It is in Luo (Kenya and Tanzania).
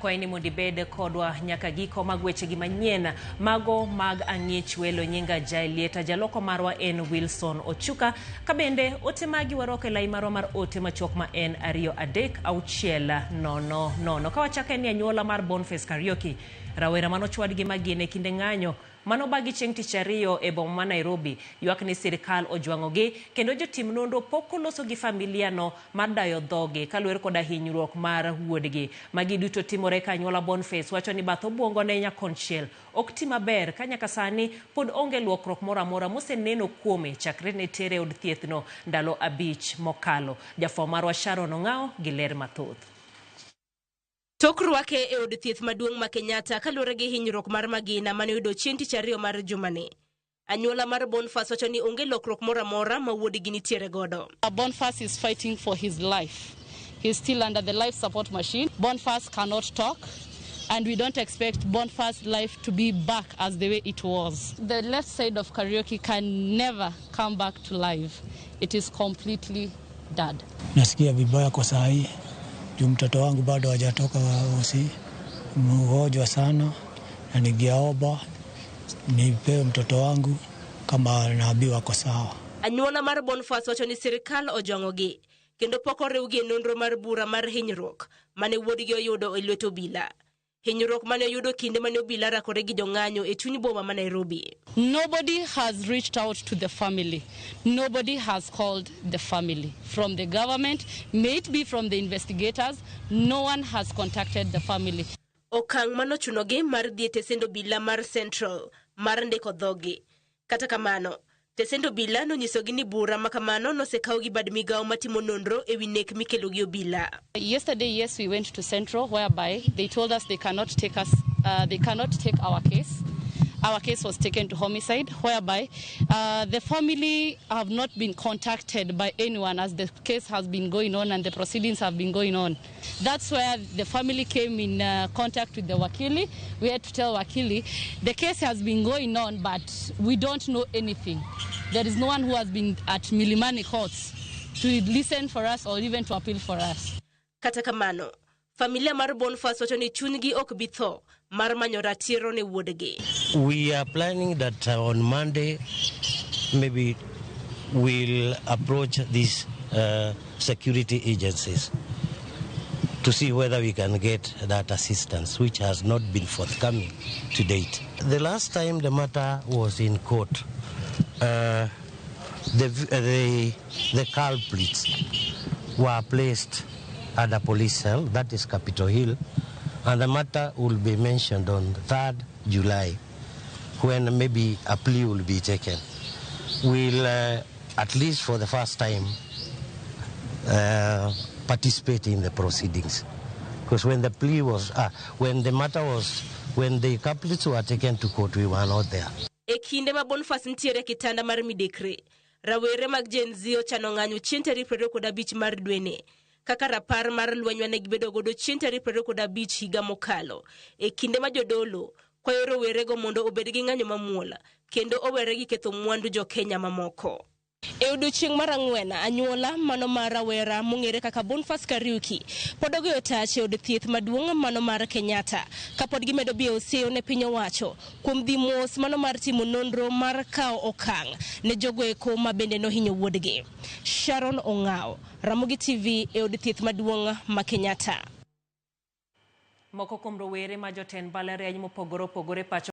Kwaini mudibede kodwa nyaka giko magweche gi manyien mago mag ang'ich welo nyinga jailieta jaloko marwa en Wilson Ochuka kabende ote magi waroke lai marwa mar ote machok ma en ariyo adek auchiel nono nono kawachaka ni anyuola mar Boniface Kariuki rawera manochwad gi magine kinde ng'anyo mano bagi chieng' tich ariyo e boma ma Nairobi ywak ni sirkal ojwang'ogi kendo jotim nonro pok oloso gi familia no mar dayo dhoge kaluwore koda hinyruok mar wuodgi magi duto timore ka anyuola Boniface wacho ni bath obwongo ne nyakonchiel ok ti maber ka nyaka sani pod onge luokruok moro amora moseneno kuome chakre ne tere od thiethno ndalo 5 mokalo. Jafwambo marwa Sharon Ong'ao gi ler mathoth. Tok rwake e od thieth maduong' ma Kenyatta kaluwore gi hinyruok mar magina mane oyudo chieng' tich ariyo mar jumani. Anyuola mar Boniface wacho ni onge lokruok moro amora ma wuodgi nitiere godo. Boniface is fighting for his life. He's still under the life support machine. Boniface cannot talk, and we don't expect Boniface's life to be back as the way it was. The left side of Kariuki can never come back to life. It is completely dead. Nasikia vibaya kwa saa hii. Mtoto wangu bado hajatoka hosi, mgonjwa sana na ningeomba nipe mtoto wangu kama naambiwa ako sawa. Anyuola mar Boniface wacho ni sirkal ojwang'ogi kendo pok oriwgi nonro mar bura mar hinyruok mane wuodgi oyudo e lwet obila. Hinyruok mane oyudo kinde mane obila rakore gi jong'anyo e chuny boma ma Nairobi. Nobody has reached out to the family. Nobody has called the family. From the government, may it be from the investigators, no one has contacted the family. Okang' manochunogi mar dhi e tesend obila mar Central mar ndiko dhogi. Kata kamano, tesend obila nonyisogi ni bura makamano nosekaw gi bad migawo matimo nonro e wi nek mikelo gi obila. Yesterday, yes, we went to Central, whereby they told us they cannot take our case. Our case was taken to homicide, whereby the family have not been contacted by anyone as the case has been going on and the proceedings have been going on. That's where the family came in contact with the Wakili. We had to tell Wakili, the case has been going on, but we don't know anything. There is no one who has been at Milimani courts to listen for us or even to appeal for us. Kata kamano, familia mar Boniface wacho ni chunygi ok bi tho mar manyo ratiro ne wuodgi. We are planning that on Monday maybe we'll approach these security agencies to see whether we can get that assistance, which has not been forthcoming to date. The last time the matter was in court, the culprits were placed at a police cell, that is Capitol Hill, and the matter will be mentioned on 3rd July, when maybe a plea will be taken. We'll, at least for the first time, participate in the proceedings. Because when the plea was, when the culprits were taken to court, we were not there. E kinde ma Boniface ntiere kitanda mar midekre, rawere mag Gen Z ochano ng'anyo chieng' tarik 25 mar dwene. Kaka rapar mar lweny ne gibedo godo chieng' tarik 25 higa mokalo. E kinde ma jodolo kwayo rowerego mondo obed gi ng'anyo mamuola kendo owere gi ketho mwandu jo Kenya mamoko. E odiechieng' mar ang'wen, anyuola mano mar rawera mong'ere kaka Boniface Kariuki pod ogoyo tach e od thieth maduong' mano mar Kenyatta kapod gimedo biyo seyo ne piny owacho kuom dhi mos mano mar timo nonro mar kawo okang' ne jogo eko ma bende nohinyo wuodgi. Sharon Ong'ao, Ramogi TV e od thieth maduong' ma Kenyatta. Moko kuom rowere ma jotend mbalariany mopogore opogore pacho